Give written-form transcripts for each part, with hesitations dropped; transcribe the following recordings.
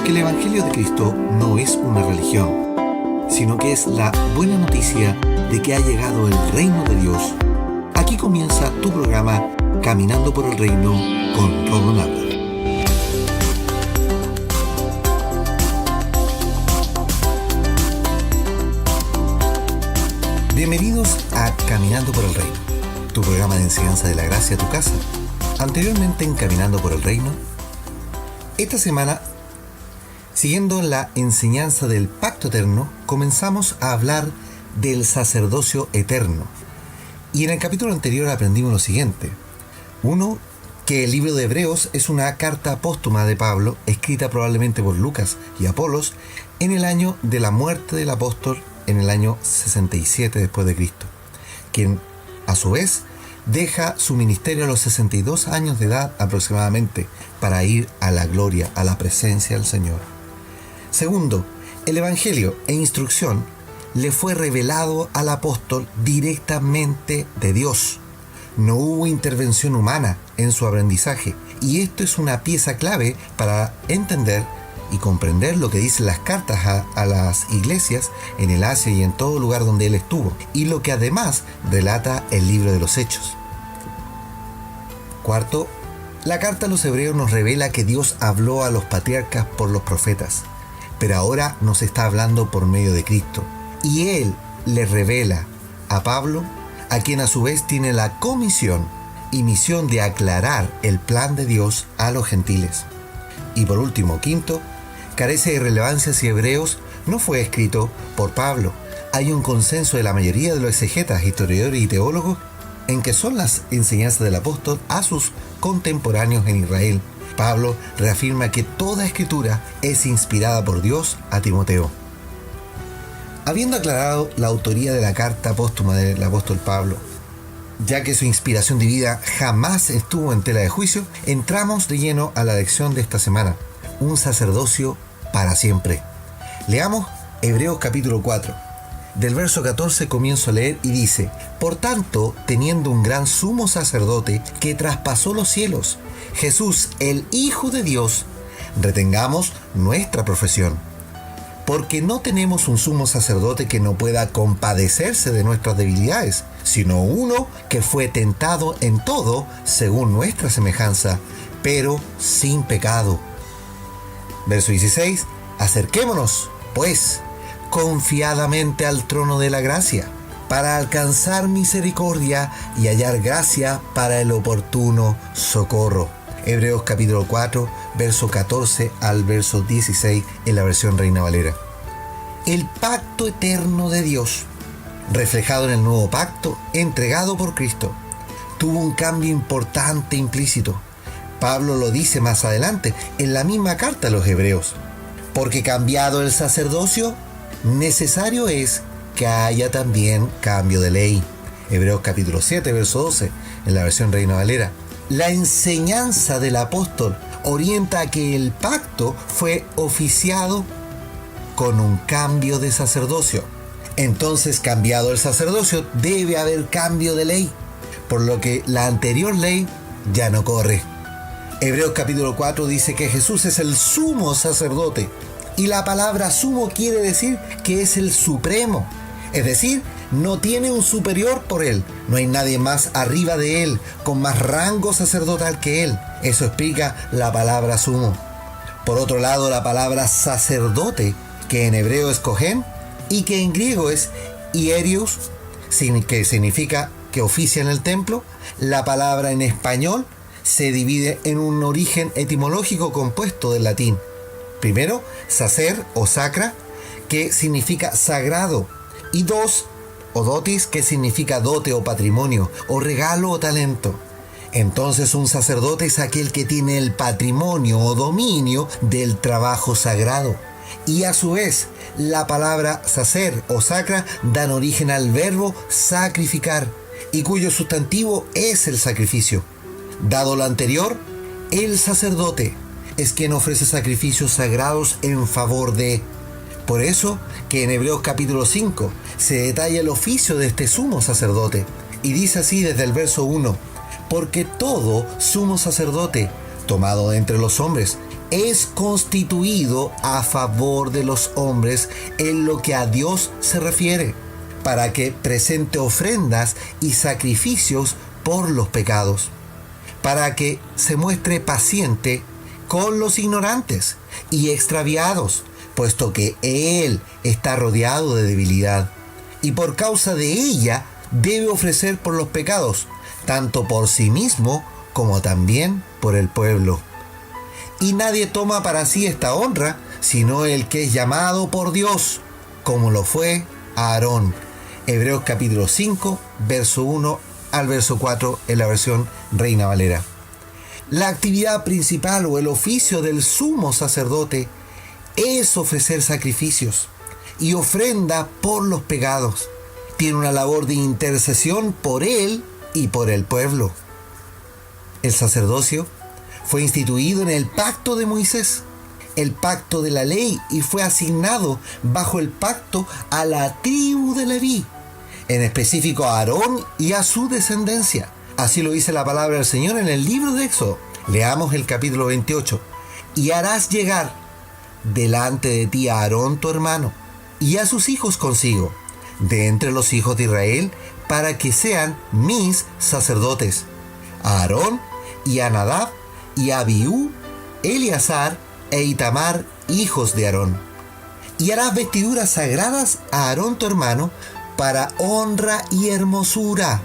Porque el Evangelio de Cristo no es una religión, sino que es la buena noticia de que ha llegado el reino de Dios. Aquí comienza tu programa Caminando por el Reino con Rodo Nava. Bienvenidos a Caminando por el Reino, tu programa de enseñanza de la gracia a tu casa. Anteriormente en Caminando por el Reino, esta semana, siguiendo la enseñanza del pacto eterno, comenzamos a hablar del sacerdocio eterno. Y en el capítulo anterior aprendimos lo siguiente. Uno, que el libro de Hebreos es una carta póstuma de Pablo, escrita probablemente por Lucas y Apolos, en el año de la muerte del apóstol, en el año 67 después de Cristo, quien a su vez deja su ministerio a los 62 años de edad aproximadamente para ir a la gloria, a la presencia del Señor. Segundo, el Evangelio e instrucción le fue revelado al apóstol directamente de Dios. No hubo intervención humana en su aprendizaje, y esto es una pieza clave para entender y comprender lo que dicen las cartas a las iglesias en el Asia y en todo lugar donde él estuvo, y lo que además relata el libro de los Hechos. Cuarto, la carta a los Hebreos nos revela que Dios habló a los patriarcas por los profetas, pero ahora nos está hablando por medio de Cristo, y Él le revela a Pablo, a quien a su vez tiene la comisión y misión de aclarar el plan de Dios a los gentiles. Y por último, quinto, carece de relevancia si Hebreos no fue escrito por Pablo. Hay un consenso de la mayoría de los exegetas, historiadores y teólogos en que son las enseñanzas del apóstol a sus contemporáneos en Israel. Pablo reafirma que toda escritura es inspirada por Dios a Timoteo. Habiendo aclarado la autoría de la carta póstuma del apóstol Pablo, ya que su inspiración divina jamás estuvo en tela de juicio, entramos de lleno a la lección de esta semana, un sacerdocio para siempre. Leamos Hebreos capítulo 4. Del verso 14 comienzo a leer y dice: Por tanto, teniendo un gran sumo sacerdote que traspasó los cielos, Jesús, el Hijo de Dios, retengamos nuestra profesión. Porque no tenemos un sumo sacerdote que no pueda compadecerse de nuestras debilidades, sino uno que fue tentado en todo según nuestra semejanza, pero sin pecado. Verso 16. Acerquémonos, pues, confiadamente al trono de la gracia, para alcanzar misericordia y hallar gracia para el oportuno socorro. Hebreos capítulo 4, verso 14 al verso 16 en la versión Reina Valera. El pacto eterno de Dios, reflejado en el nuevo pacto entregado por Cristo, tuvo un cambio importante implícito. Pablo lo dice más adelante en la misma carta a los Hebreos. Porque cambiado el sacerdocio, necesario es que haya también cambio de ley. Hebreos capítulo 7, verso 12 en la versión Reina Valera. La enseñanza del apóstol orienta a que el pacto fue oficiado con un cambio de sacerdocio. Entonces, cambiado el sacerdocio, debe haber cambio de ley, por lo que la anterior ley ya no corre. Hebreos capítulo 4 dice que Jesús es el sumo sacerdote, y la palabra sumo quiere decir que es el supremo, es decir, no tiene un superior por él, no hay nadie más arriba de él, con más rango sacerdotal que él. Eso explica la palabra sumo. Por otro lado, la palabra sacerdote, que en hebreo es cohen, y que en griego es hierios, que significa que oficia en el templo, la palabra en español se divide en un origen etimológico compuesto del latín. Primero, sacer o sacra, que significa sagrado, y dos, o dotis, que significa dote o patrimonio, o regalo o talento. Entonces un sacerdote es aquel que tiene el patrimonio o dominio del trabajo sagrado. Y a su vez, la palabra sacer o sacra dan origen al verbo sacrificar, y cuyo sustantivo es el sacrificio. Dado lo anterior, el sacerdote es quien ofrece sacrificios sagrados en favor de. Por eso que en Hebreos capítulo 5 se detalla el oficio de este sumo sacerdote, y dice así desde el verso 1: porque todo sumo sacerdote, tomado de entre los hombres, es constituido a favor de los hombres en lo que a Dios se refiere, para que presente ofrendas y sacrificios por los pecados, para que se muestre paciente con los ignorantes y extraviados, puesto que Él está rodeado de debilidad, y por causa de ella debe ofrecer por los pecados, tanto por sí mismo como también por el pueblo. Y nadie toma para sí esta honra, sino el que es llamado por Dios, como lo fue Aarón. Hebreos capítulo 5, verso 1 al verso 4 en la versión Reina Valera. La actividad principal o el oficio del sumo sacerdote es ofrecer sacrificios y ofrenda por los pecados. Tiene una labor de intercesión por él y por el pueblo. El sacerdocio fue instituido en el pacto de Moisés, el pacto de la ley, y fue asignado bajo el pacto a la tribu de Leví, en específico a Aarón y a su descendencia. Así lo dice la palabra del Señor en el libro de Éxodo. Leamos el capítulo 28. Y harás llegar delante de ti a Aarón tu hermano y a sus hijos consigo, de entre los hijos de Israel, para que sean mis sacerdotes, a Aarón y a Nadab y a Abiú, Eleazar e Itamar, hijos de Aarón. Y harás vestiduras sagradas a Aarón tu hermano para honra y hermosura.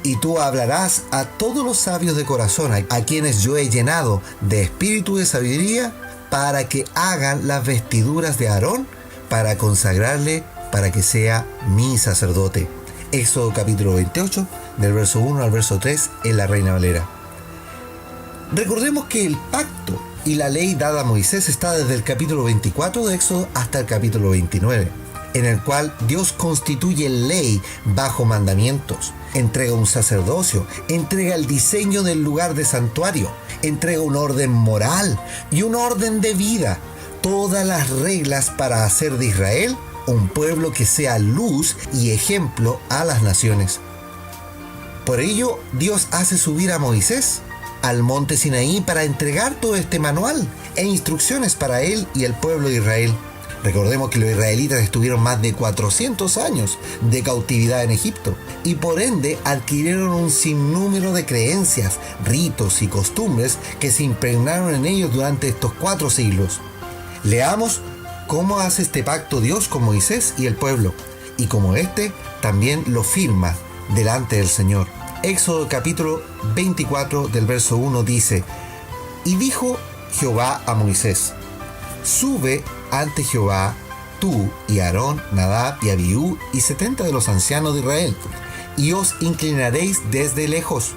Y tú hablarás a todos los sabios de corazón, a quienes yo he llenado de espíritu de sabiduría, para que hagan las vestiduras de Aarón, para consagrarle, para que sea mi sacerdote. Éxodo capítulo 28, del verso 1 al verso 3, en la Reina Valera. Recordemos que el pacto y la ley dada a Moisés está desde el capítulo 24 de Éxodo hasta el capítulo 29, en el cual Dios constituye ley bajo mandamientos, entrega un sacerdocio, entrega el diseño del lugar de santuario, entrega un orden moral y un orden de vida, todas las reglas para hacer de Israel un pueblo que sea luz y ejemplo a las naciones. Por ello, Dios hace subir a Moisés al monte Sinaí para entregar todo este manual e instrucciones para él y el pueblo de Israel. Recordemos que los israelitas estuvieron más de 400 años de cautividad en Egipto y por ende adquirieron un sinnúmero de creencias, ritos y costumbres que se impregnaron en ellos durante estos 4 siglos. Leamos cómo hace este pacto Dios con Moisés y el pueblo, y como éste también lo firma delante del Señor. Éxodo capítulo 24 del verso 1 dice: Y dijo Jehová a Moisés: Sube ante Jehová tú y Aarón, Nadab y Abiú y 70 de los ancianos de Israel, y os inclinaréis desde lejos.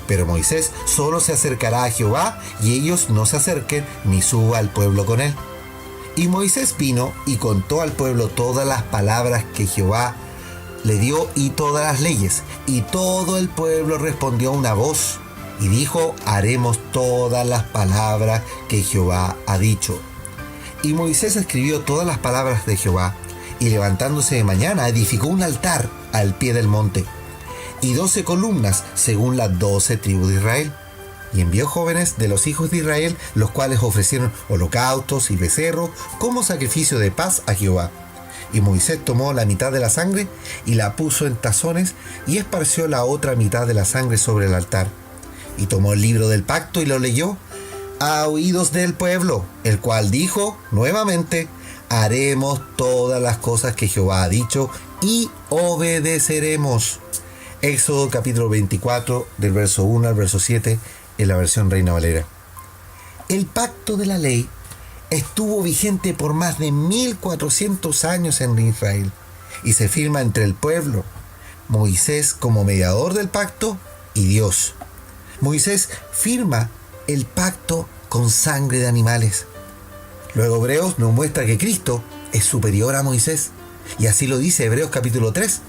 Pero Moisés solo se acercará a Jehová, y ellos no se acerquen ni suba al pueblo con él. Y Moisés vino y contó al pueblo todas las palabras que Jehová le dio y todas las leyes. Y todo el pueblo respondió a una voz y dijo: haremos todas las palabras que Jehová ha dicho. Y Moisés escribió todas las palabras de Jehová, y levantándose de mañana edificó un altar al pie del monte, y 12 columnas según las 12 tribus de Israel. Y envió jóvenes de los hijos de Israel, los cuales ofrecieron holocaustos y becerros como sacrificio de paz a Jehová. Y Moisés tomó la mitad de la sangre y la puso en tazones, y esparció la otra mitad de la sangre sobre el altar. Y tomó el libro del pacto y lo leyó a oídos del pueblo, el cual dijo nuevamente: haremos todas las cosas que Jehová ha dicho y obedeceremos. Éxodo capítulo 24 del verso 1 al verso 7 en la versión Reina Valera. El pacto de la ley estuvo vigente por más de 1400 años en Israel y se firma entre el pueblo, Moisés como mediador del pacto y Dios. Moisés firma el pacto con sangre de animales. Luego Hebreos nos muestra que Cristo es superior a Moisés, y así lo dice Hebreos capítulo 3.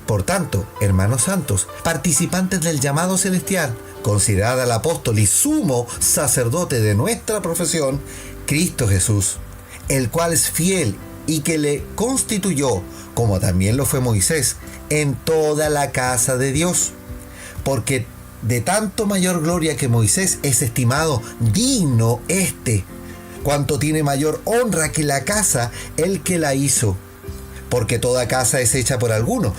Por tanto, hermanos santos, participantes del llamado celestial, considerad al apóstol y sumo sacerdote de nuestra profesión, Cristo Jesús, el cual es fiel y que le constituyó, como también lo fue Moisés, en toda la casa de Dios. Porque de tanto mayor gloria que Moisés es estimado digno cuanto tiene mayor honra que la casa el que la hizo. Porque toda casa es hecha por alguno,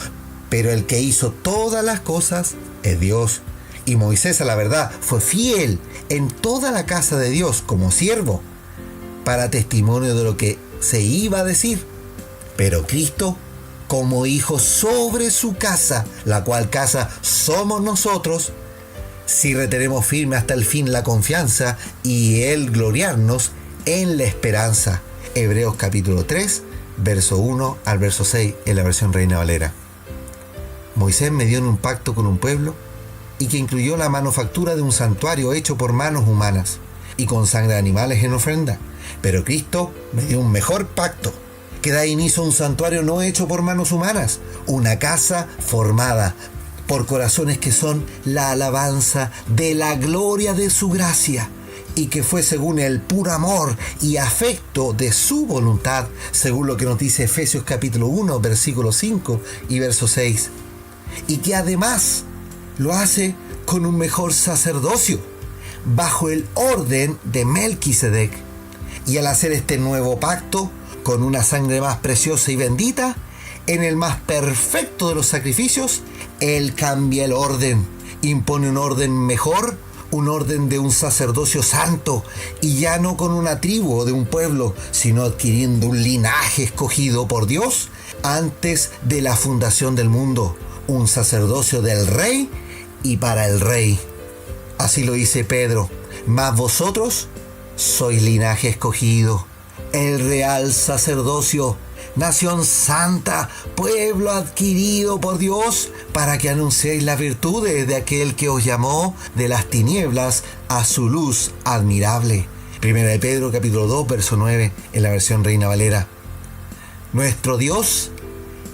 pero el que hizo todas las cosas es Dios. Y Moisés, a la verdad, fue fiel en toda la casa de Dios como siervo, para testimonio de lo que se iba a decir. Pero Cristo, como hijo sobre su casa, la cual casa somos nosotros, si retenemos firme hasta el fin la confianza y el gloriarnos en la esperanza. Hebreos capítulo 3, verso 1 al verso 6 en la versión Reina Valera. Moisés medió en un pacto con un pueblo y que incluyó la manufactura de un santuario hecho por manos humanas y con sangre de animales en ofrenda. Pero Cristo medió un mejor pacto, que da inicio a un santuario no hecho por manos humanas, una casa formada por corazones que son la alabanza de la gloria de su gracia, y que fue según el puro amor y afecto de su voluntad, según lo que nos dice Efesios capítulo 1, versículo 5 y verso 6, y que además lo hace con un mejor sacerdocio, bajo el orden de Melquisedec. Y al hacer este nuevo pacto, con una sangre más preciosa y bendita, en el más perfecto de los sacrificios, Él cambia el orden, impone un orden mejor, un orden de un sacerdocio santo, y ya no con una tribu o de un pueblo, sino adquiriendo un linaje escogido por Dios antes de la fundación del mundo, un sacerdocio del rey y para el rey. Así lo dice Pedro: mas vosotros sois linaje escogido, el real sacerdocio, nación santa, pueblo adquirido por Dios, para que anunciéis las virtudes de aquel que os llamó de las tinieblas a su luz admirable. Primera de Pedro capítulo 2, verso 9 en la versión Reina Valera. Nuestro Dios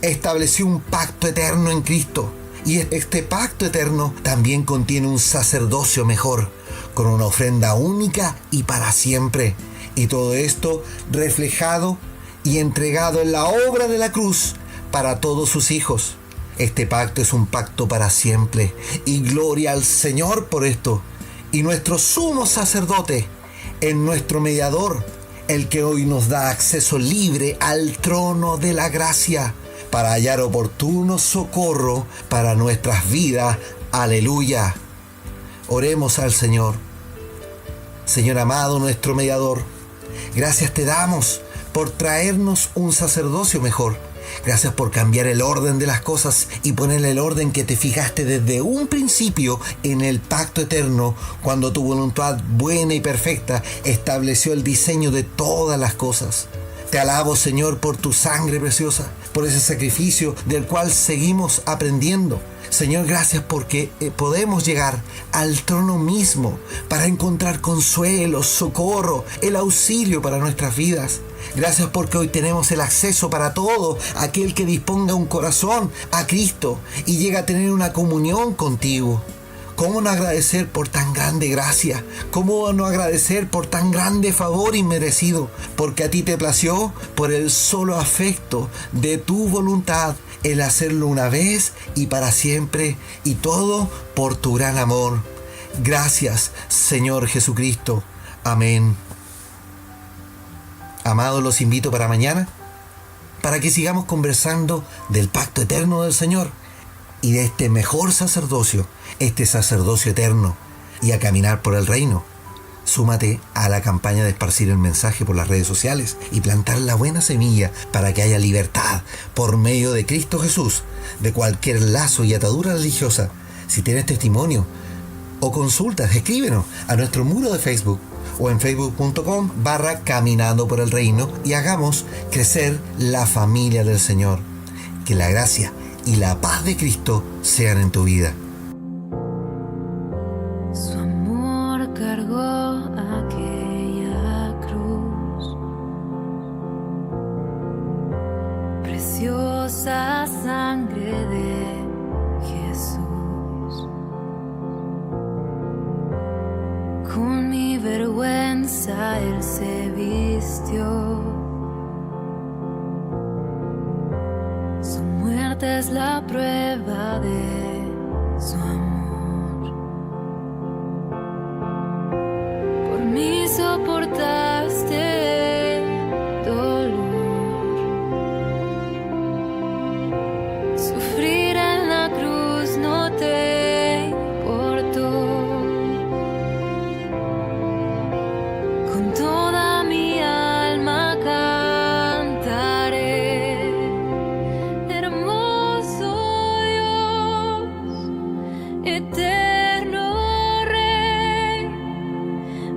estableció un pacto eterno en Cristo, y este pacto eterno también contiene un sacerdocio mejor, con una ofrenda única y para siempre. Y todo esto reflejado y entregado en la obra de la cruz para todos sus hijos. Este pacto es un pacto para siempre, y gloria al Señor por esto. Y nuestro sumo sacerdote es nuestro mediador, el que hoy nos da acceso libre al trono de la gracia, para hallar oportuno socorro para nuestras vidas. Aleluya. Oremos al Señor. Señor amado, nuestro mediador, gracias te damos por traernos un sacerdocio mejor. Gracias por cambiar el orden de las cosas y ponerle el orden que te fijaste desde un principio en el pacto eterno, cuando tu voluntad buena y perfecta estableció el diseño de todas las cosas. Te alabo, Señor, por tu sangre preciosa, por ese sacrificio del cual seguimos aprendiendo. Señor, gracias porque podemos llegar al trono mismo para encontrar consuelo, socorro, el auxilio para nuestras vidas. Gracias porque hoy tenemos el acceso para todo aquel que disponga un corazón a Cristo y llega a tener una comunión contigo. ¿Cómo no agradecer por tan grande gracia? ¿Cómo no agradecer por tan grande favor inmerecido? Porque a ti te plació, por el solo afecto de tu voluntad, el hacerlo una vez y para siempre, y todo por tu gran amor. Gracias, Señor Jesucristo. Amén. Amados, los invito para mañana, para que sigamos conversando del pacto eterno del Señor y de este mejor sacerdocio, este sacerdocio eterno, y a caminar por el reino. Súmate a la campaña de esparcir el mensaje por las redes sociales y plantar la buena semilla para que haya libertad por medio de Cristo Jesús de cualquier lazo y atadura religiosa. Si tienes testimonio o consultas, escríbenos a nuestro muro de Facebook o en facebook.com/caminando por el reino, y hagamos crecer la familia del Señor. Que la gracia y la paz de Cristo sean en tu vida. Su amor cargó aquella cruz, preciosa sangre de Jesús. Con mi vergüenza Él se vistió. Su muerte es la prueba de su amor. Por mí soportaste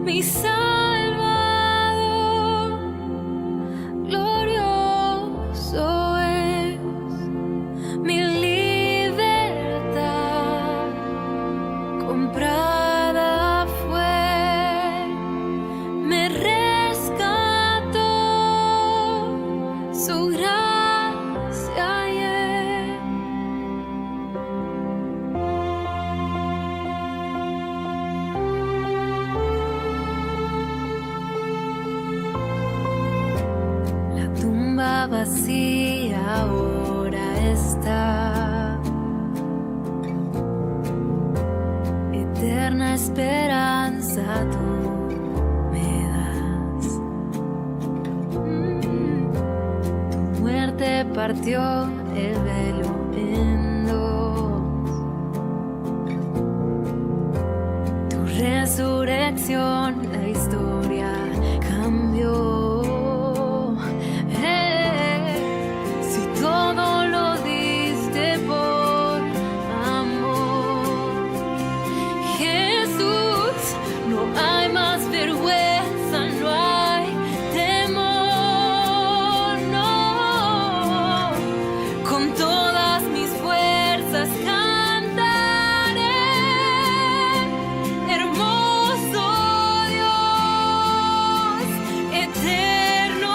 mi Salvador, glorioso es mi libertad, comprada fue, me rescató, su gracia hallé. La tumba vacía ahora está, eterna esperanza tú me das. Tu muerte partió el velo en dos, tu resurrección la historia cambió. Si todo lo diste por amor, Jesús, no hay más vergüenza, no hay temor, no. Con todas mis fuerzas cantaré, hermoso Dios, eterno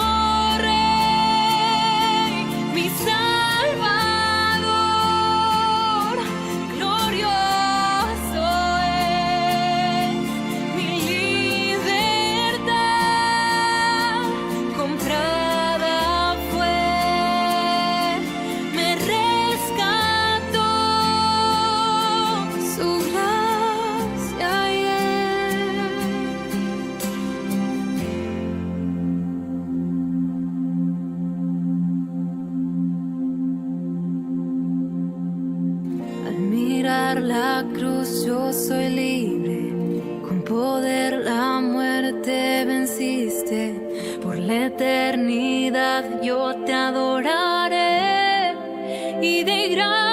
Rey, mi Salvador, glorioso es mi libertad, comprada fue, me rescató, su gracia hallé. Al mirar la cruz yo soy libre, con poder la muerte venciste, por la eternidad yo te adoraré y de gran